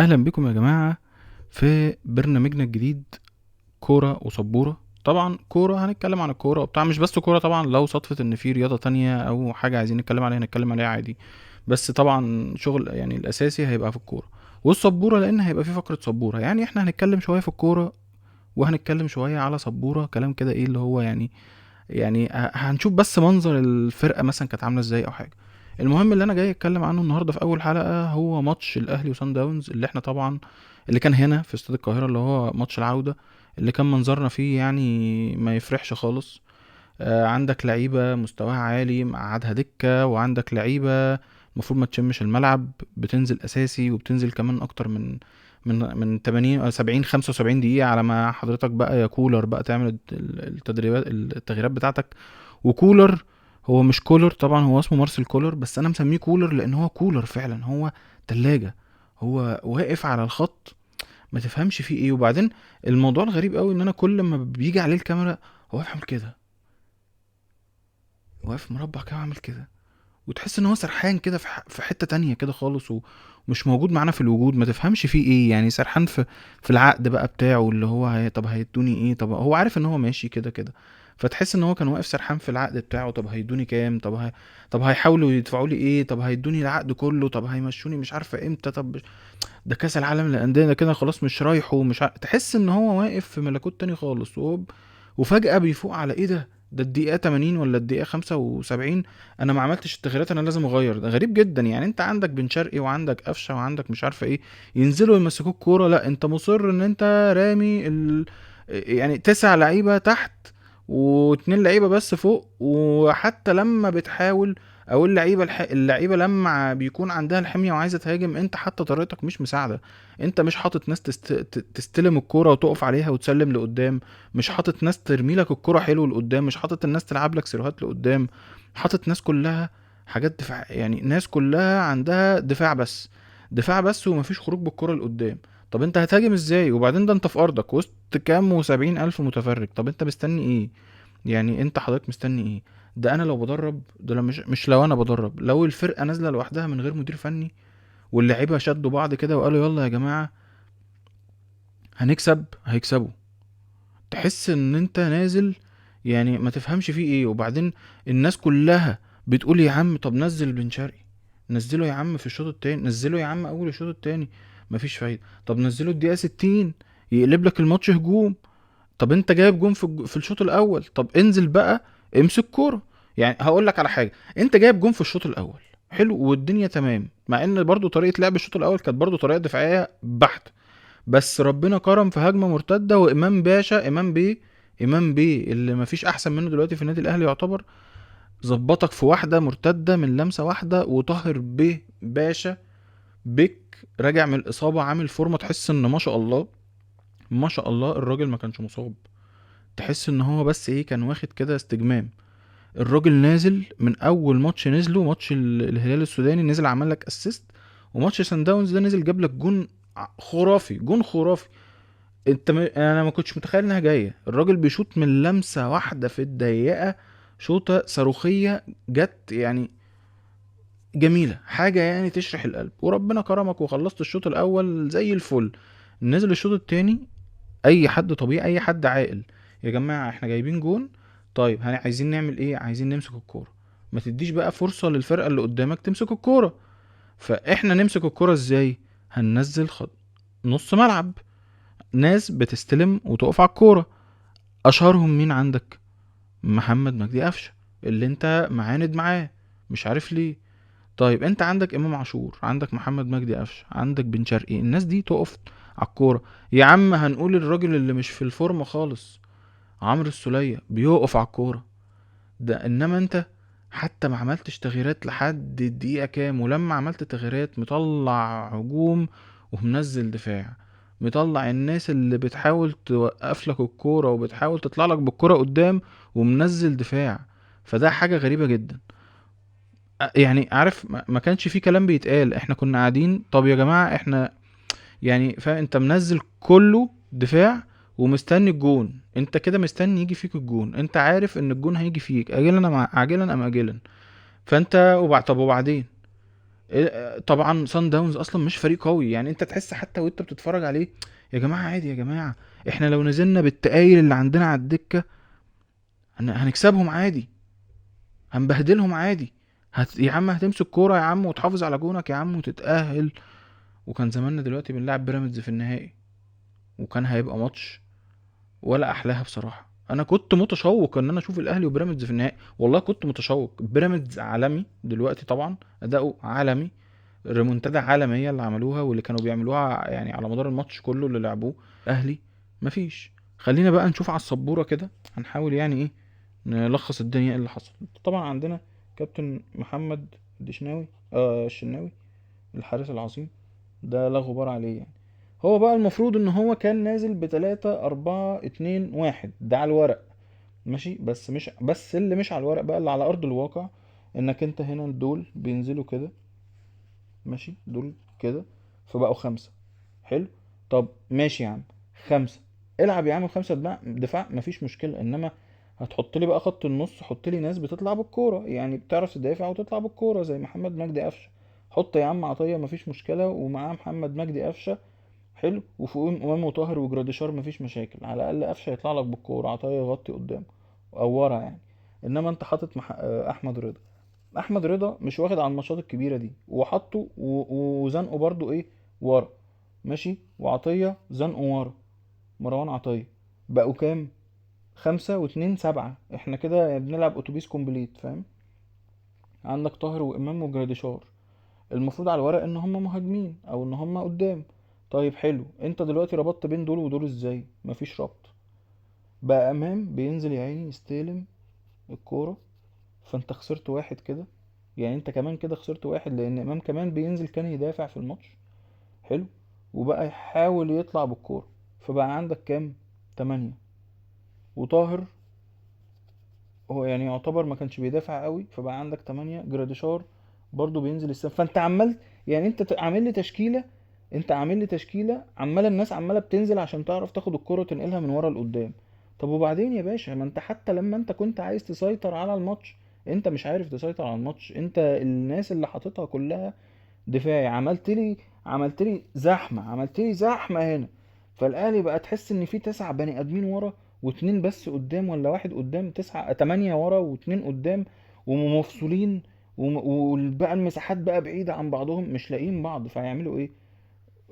اهلا بكم يا جماعه في برنامجنا الجديد كوره وسبوره. طبعا كوره هنتكلم عن الكوره وبتاع، مش بس كوره طبعا، لو صدفه ان في رياضه تانية او حاجه عايزين نتكلم عليها نتكلم عليها عادي. بس طبعا شغل يعني الاساسي هيبقى في الكوره والسبوره، لان هيبقى في فقره سبوره. يعني احنا هنتكلم شويه في الكوره وهنتكلم شويه على سبوره، كلام كده ايه اللي هو يعني هنشوف بس منظر الفرقه مثلا كانت عامله ازاي او حاجه. المهم اللي انا جاي اتكلم عنه النهارده في اول حلقه هو ماتش الاهلي وسان داونز، اللي احنا طبعا اللي كان هنا في استاد القاهره، اللي هو ماتش العوده، اللي كان منظرنا فيه يعني ما يفرحش خالص. عندك لعيبه مستواها عالي مقعدها دكه، وعندك لعيبه المفروض ما تشمش الملعب بتنزل اساسي، وبتنزل كمان اكتر من 80 أو 70 75 دقيقه، على ما حضرتك بقى يا كولر بقى تعمل التدريبات التغييرات بتاعتك. وكولر هو مش كولر طبعا، هو اسمه مارسيل كولر، بس انا مسميه كولر لان هو كولر فعلا، هو تلاجة. هو واقف على الخط ما تفهمش فيه ايه. وبعدين الموضوع الغريب قوي ان انا كل ما بيجي عليه الكاميرا هو واقف عامل كده، واقف مربع كده عامل كده، وتحس ان هو سرحان كده في حتة تانية كده خالص، ومش موجود معانا في الوجود. ما تفهمش فيه ايه، يعني سرحان في العقد بقى بتاعه، اللي هو طب هيدوني ايه، طب هو عارف ان هو ماشي كده كده، فتحس ان هو كان واقف سرحان في العقد بتاعه. طب هيدوني كام، طب هيحاولوا يدفعوا لي ايه، طب هيدوني العقد كله، طب هيمشوني مش عارفه امتى، طب ده كاس العالم للانديه ده كده خلاص مش رايحه، تحس ان هو واقف في ملكوت تاني خالص. وفجأة بيفوق على ايه ده الدقيقة 80 ولا الدقيقة 75، انا ما عملتش التغييرات، انا لازم اغير. ده غريب جدا. يعني انت عندك بن شرقي وعندك قفشه وعندك مش عارفه ايه ينزلوا يمسكوك كوره، لا انت مصر ان انت رامي يعني 9 لعيبه تحت واتنين لعيبه بس فوق. وحتى لما بتحاول، او اللعيبه لما بيكون عندها الحميه وعايزه تهاجم، انت حتى طريقتك مش مساعده. انت مش حاطط ناس تستلم الكوره وتقف عليها وتسلم لقدام، مش حاطط ناس ترمي لك الكرة حلو لقدام، مش حاطط الناس تلعب لك سيروهات لقدام، حاطط ناس كلها حاجات دفاع. يعني ناس كلها عندها دفاع بس، دفاع بس، ومفيش خروج بالكرة لقدام. طب انت هتهاجم ازاي؟ وبعدين ده انت في ارضك وسط كام وسبعين الف متفرج، طب انت مستني ايه؟ يعني انت حضرتك مستني ايه؟ ده انا لو بدرب، ده لو مش لو انا بدرب، لو الفرقة نازلة لوحدها من غير مدير فني واللعيبة شدوا بعض كده وقالوا يلا يا جماعة هنكسب، هيكسبوا. تحس ان انت نازل يعني ما تفهمش فيه ايه. وبعدين الناس كلها بتقول يا عم طب نزل بن شرقي، نزله يا عم في الشوط التاني، نزله يا عم اول الشوط التاني، مفيش فايدة. طب نزله الدقيقة 60 يقلب لك الماتش هجوم. طب انت جايب جون في الشوط الاول، طب انزل بقى امسك كورة. يعني هقول لك على حاجة، انت جايب جون في الشوط الاول حلو والدنيا تمام، مع ان برضو طريقة لعب الشوط الاول كانت برضو طريقة دفاعية بحت، بس ربنا كرم في هجمه مرتده، وامام باشا، امام بيه اللي مفيش احسن منه دلوقتي في النادي الاهلي يعتبر، ظبطك في واحده مرتده من لمسه واحده. وطاهر بيه باشا بيك راجع من الاصابه عامل فورمه، تحس ان ما شاء الله ما شاء الله الراجل ما كانش مصاب، تحس ان هو بس ايه كان واخد كده استجمام. الراجل نازل من اول ماتش نزله، ماتش الهلال السوداني نزل عمل لك اسيست، وماتش سان داونز ده نزل جاب لك جون خرافي، جون خرافي. انا ما كنتش متخيل انها جايه. الراجل بيشوط من لمسه واحده في الضيقه، شوطه صاروخيه جت يعني جميله، حاجه يعني تشرح القلب. وربنا كرمك وخلصت الشوط الاول زي الفل. نزل الشوط التاني، اي حد طبيعي اي حد عاقل، يا جماعه احنا جايبين جون، طيب عايزين نعمل ايه؟ عايزين نمسك الكوره، ما تديش بقى فرصه للفرقه اللي قدامك تمسك الكوره. فاحنا نمسك الكوره ازاي؟ هننزل خط نص ملعب، ناس بتستلم وتقف على الكوره. اشهرهم مين عندك؟ محمد مجدي قفشه، اللي انت معاند معاه مش عارف ليه. طيب انت عندك امام عاشور، عندك محمد مجدي قفشه، عندك بن شرقي، الناس دي تقف على الكوره. يا عم هنقول الراجل اللي مش في الفورمه خالص عمرو السولية بيقف على الكوره. ده انما انت حتى ما عملتش تغييرات لحد الدقيقة كام، ولما عملت تغييرات مطلع هجوم ومنزل دفاع، مطلع الناس اللي بتحاول توقف لك الكورة وبتحاول تطلع لك بالكورة قدام ومنزل دفاع. فده حاجة غريبة جدا. يعني عارف ما كانش في كلام بيتقال، احنا كنا قاعدين طب يا جماعة احنا يعني فاهم، انت منزل كله دفاع ومستني الجون، انت كده مستني يجي فيك الجون، انت عارف ان الجون هيجي فيك اجلا ام عاجلا ام اجلا. فانت طب وبعدين طبعا سان داونز اصلا مش فريق قوي، يعني انت تحس حتى وانت بتتفرج عليه يا جماعه عادي، يا جماعه احنا لو نزلنا بالتقايل اللي عندنا على الدكه هنكسبهم عادي، هنبهدلهم عادي. يا عم هتمسك كوره يا عم وتحافظ على جونك يا عم وتتاهل. وكان زماننا دلوقتي بنلعب بيراميدز في النهائي، وكان هيبقى ماتش ولا احلاها بصراحه. انا كنت متشوق ان انا اشوف الاهلي وبيراميدز في النهائي، والله كنت متشوق. بيراميدز عالمي دلوقتي طبعا، اداؤه عالمي، ريمونتادا عالميه اللي عملوها واللي كانوا بيعملوها يعني على مدار الماتش كله اللي لعبوه. اهلي مفيش. خلينا بقى نشوف على السبوره كده، هنحاول يعني ايه نلخص الدنيا ايه اللي حصل. طبعا عندنا كابتن محمد الدشناوي، الشناوي، الحارس العظيم، ده لا غبار عليه يعني. هو بقى المفروض ان هو كان نازل ب3-4-2-1 ده على الورق، ماشي، بس مش بس اللي مش على الورق بقى، اللي على ارض الواقع، انك انت هنا دول بينزلوا كده، ماشي، دول كده، فبقوا 5. حلو. طب ماشي يا عم، 5، العب يا عم 5 دفاع مفيش مشكلة، انما هتحط لي بقى خط النص، حط لي ناس بتطلع بالكورة، يعني بتعرف تدافع وتطلع بالكورة زي محمد مجدي قفشة. حط يا عم عطية مفيش مشكلة، ومعاه محمد مجدي قفشة، حلو، وفوقهم امام وطاهر وجراديشار مفيش مشاكل، على الاقل قفشه يطلع لك بالكوره، عطيه يغطي قدامه او ورا يعني. انما انت حاطط احمد رضا. احمد رضا مش واخد على الماتشات الكبيره دي، وحطه وزنقه برضو ايه، ورا، ماشي، وعطيه زنقه ورا، مروان عطيه. بقوا كام؟ 5 و2 7، احنا كده بنلعب اتوبيس كومبليت، فاهم؟ عندك طاهر وامام وجراديشار، المفروض على الورق ان هم مهاجمين او ان هم قدام. طيب حلو، انت دلوقتي ربطت بين دول ودول ازاي؟ مفيش ربط. بقى امام بينزل يا عيني يستلم الكورة، فانت خسرت واحد كده، يعني انت كمان كده خسرت واحد، لان امام كمان بينزل كان يدافع في الماتش، حلو، وبقى يحاول يطلع بالكورة، فبقى عندك كام؟ 8. وطاهر هو يعني يعتبر ما كانش بيدافع قوي، فبقى عندك 8. جراديشار برضو بينزل السما، فانت عمال، يعني انت عامل لي تشكيلة، انت عامل لي تشكيلة عمالة الناس عمالة بتنزل عشان تعرف تاخد الكرة وتنقلها من ورا لقدام. طب وبعدين يا باشا، ما انت حتى لما انت كنت عايز تسيطر على الماتش انت مش عارف تسيطر على الماتش، انت الناس اللي حاططها كلها دفاعي، عملت لي زحمه هنا. فالاهلي بقى تحس ان في 9 بني ادمين ورا واتنين بس قدام، ولا واحد قدام، 8 ورا واتنين قدام، ومفصولين، وبقى المساحات بقى بعيدة عن بعضهم، مش لاقيين بعض، فهيعملوا ايه؟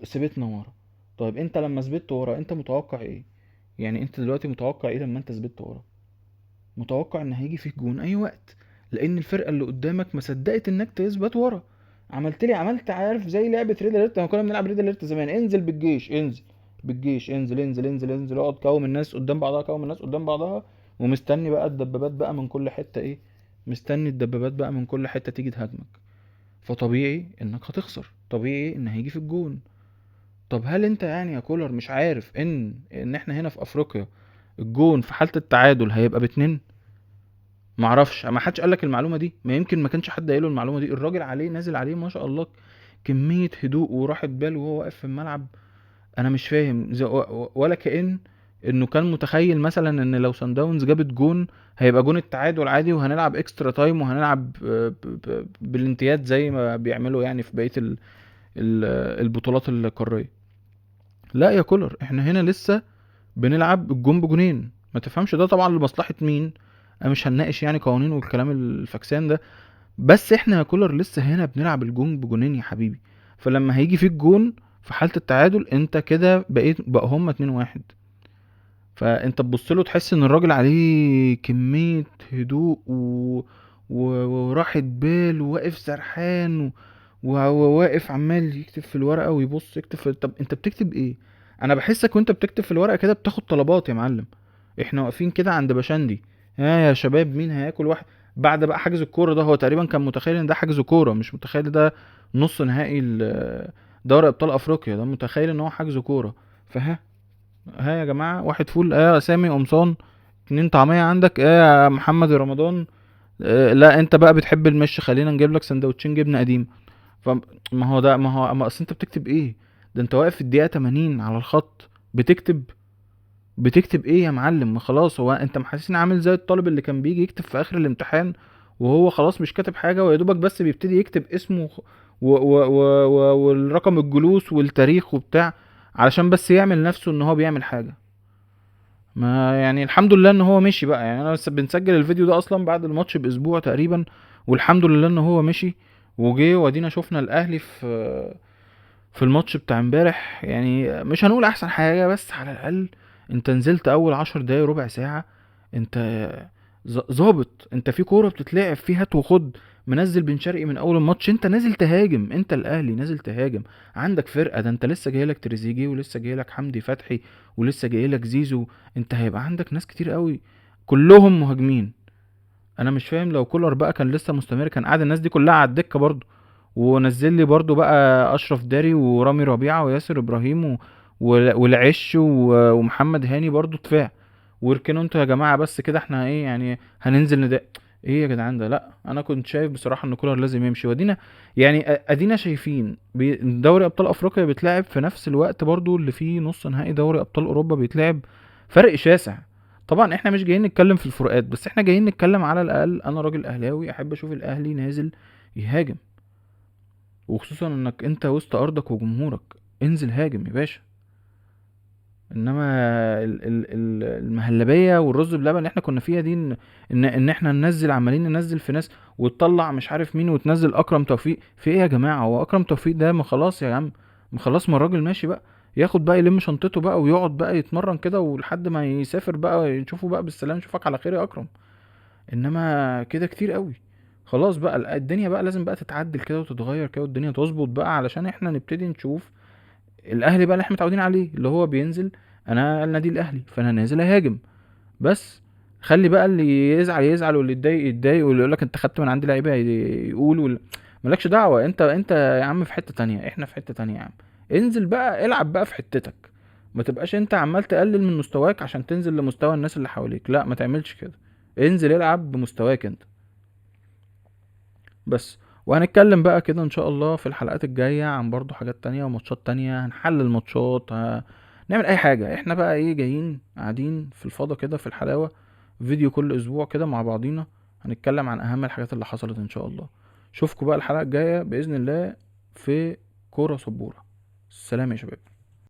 سيبتنا ورا. طيب انت لما سبت ورا انت متوقع ايه؟ يعني انت دلوقتي متوقع ايه لما انت سبت ورا؟ متوقع ان هيجي فيك جون اي وقت، لان الفرقه اللي قدامك ما صدقت انك تثبت ورا. عملت عارف زي لعبه ريد اليرت، لما كنا بنلعب ريد اليرت زمان، انزل بالجيش، انزل بالجيش، انزل انزل انزل انزل، اقعد كوم الناس قدام بعضها، كوم الناس قدام بعضها، ومستني بقى الدبابات بقى من كل حته ايه، مستني الدبابات بقى من كل حته تيجي تهاجمك. فطبيعي انك هتخسر، طبيعي ان هيجي في الجون. طب هل انت يعني يا كولر مش عارف ان احنا هنا في افريقيا الجون في حالة التعادل هيبقى ب2؟ معرفش، ما حدش قالك المعلومة دي، ما يمكن ما كانش حد قايله المعلومة دي. الراجل عليه نازل عليه ما شاء الله كمية هدوء وراحة بال وهو واقف في الملعب. انا مش فاهم ولا كأن انه كان متخيل مثلا ان لو سان داونز جابت جون هيبقى جون التعادل عادي، وهنلعب اكسترا تايم، وهنلعب بالامتياز زي ما بيعملوا يعني في بقية البطولات القارية. لا يا كولر، احنا هنا لسه بنلعب الجون بجونين. ما تفهمش ده طبعا لمصلحة مين، انا مش هنناقش يعني قوانين والكلام الفكسان ده، بس احنا يا كولر لسه هنا بنلعب الجون بجونين يا حبيبي. فلما هيجي فيك جون في حالة التعادل انت كده بقى هما 2-1. فانت تبص له تحس ان الراجل عليه كمية هدوء وراحة بال، وواقف سرحان وواقف عمال يكتب في الورقة ويبص يكتب طب انت بتكتب ايه؟ انا بحسك وانت بتكتب في الورقة كده بتاخد طلبات يا معلم. احنا واقفين كده عند بشندي، ها يا شباب مين هياكل واحد بعد بقى حجز الكورة ده؟ هو تقريبا كان متخيل ان ده حجز كورة، مش متخيل ده نص نهائي دوري ابطال افريقيا، ده متخيل ان هو حجز كورة. فها، ها يا جماعة، واحد فول ايه يا سامي قمصان، 2 طعمية عندك ايه يا محمد رمضان؟ لا انت بقى بتحب المش، خلينا نجيب لك سندوتشين جبنة قديم. فما هو ده، ما اصل انت بتكتب ايه؟ ده انت واقف في الدقيقة 80 على الخط بتكتب ايه يا معلم؟ ما خلاص، هو انت محسسني عامل زي الطالب اللي كان بيجي يكتب في اخر الامتحان وهو خلاص مش كاتب حاجة، ويا دوبك بس بيبتدي يكتب اسمه والرقم الجلوس والتاريخ وبتاع، علشان بس يعمل نفسه ان هو بيعمل حاجة. ما يعني الحمد لله ان هو مشي بقى، يعني انا بس بنسجل الفيديو ده اصلا بعد الماتش باسبوع تقريبا، والحمد لله ان هو مشي وجه، وادينا شفنا الاهلي في الماتش بتاع امبارح. يعني مش هنقول احسن حاجة، بس على الاقل انت نزلت اول 10 دقايق ربع ساعة، انت ظابط، انت في كورة بتتلعب فيه هات وخد، منزل بن شرقي من اول الماتش، انت نازل تهاجم، انت الاهلي نازل تهاجم. عندك فرقة، ده انت لسه جايلك تريزيجيه، ولسه جايلك حمدي فتحي، ولسه جايلك زيزو، انت هيبقى عندك ناس كتير قوي كلهم مهاجمين. انا مش فاهم، لو كولر بقى كان لسه مستمر كان قعد الناس دي كلها على الدكة برضه، ونزل لي برضو بقى اشرف داري ورامي ربيعه وياسر ابراهيم والعش ومحمد هاني برضو دفاع، واركنوا انتوا يا جماعه بس كده، احنا ايه يعني هننزل نداء؟ ايه يا جدعان ده؟ لا انا كنت شايف بصراحه ان كولر لازم يمشي. ودينا يعني ادينا شايفين دوري ابطال افريقيا بيتلعب في نفس الوقت برضو اللي فيه نص نهائي دوري ابطال اوروبا بيتلعب، فرق شاسع. طبعا احنا مش جايين نتكلم في الفروقات، بس احنا جايين نتكلم على الاقل، انا راجل اهلاوي احب اشوف الاهلي نازل يهاجم، وخصوصا انك انت وسط ارضك وجمهورك، انزل هاجم يا باشا. انما المهلبيه والرز بلبن اللي احنا كنا فيها دي، ان احنا ننزل، عمالين ننزل في ناس وتطلع مش عارف مين، وتنزل اكرم توفيق في ايه يا جماعه؟ هو اكرم توفيق ده ما خلاص يا عم، ما خلاص، ما الراجل ماشي بقى، ياخد بقى يلم شنطته بقى ويقعد بقى يتمرن كده، ولحد ما يسافر بقى نشوفه بقى بالسلامه، نشوفك على خير يا اكرم. انما كده كتير قوي، خلاص بقى الدنيا بقى لازم بقى تتعدل كده وتتغير كده، والدنيا تظبط بقى، علشان احنا نبتدي نشوف الاهلي بقى اللي احنا متعودين عليه، اللي هو بينزل، انا النادي الاهلي فانا نازل اهاجم بس. خلي بقى اللي يزعل يزعل، واللي يتضايق يتضايق، واللي يقول لك انت خدت من عندي لعيبه يقول مالكش دعوه، انت يا عم في حته تانية، احنا في حته تانية يا عم. انزل بقى العب بقى في حتتك، ما تبقاش انت عمال تقلل من مستواك عشان تنزل لمستوى الناس اللي حواليك، لا ما تعملش كده، انزل العب بمستواك انت بس. وهنتكلم بقى كده ان شاء الله في الحلقات الجاية عن برضو حاجات تانية وماتشات تانية، هنحلل ماتشات، نعمل اي حاجة، احنا بقى ايه جايين قاعدين في الفضا كده في الحلاوة، فيديو كل اسبوع كده مع بعضينا، هنتكلم عن اهم الحاجات اللي حصلت ان شاء الله. شوفكوا بقى الحلقة الجاية بإذن الله في كورة سبورة. سلام يا شباب.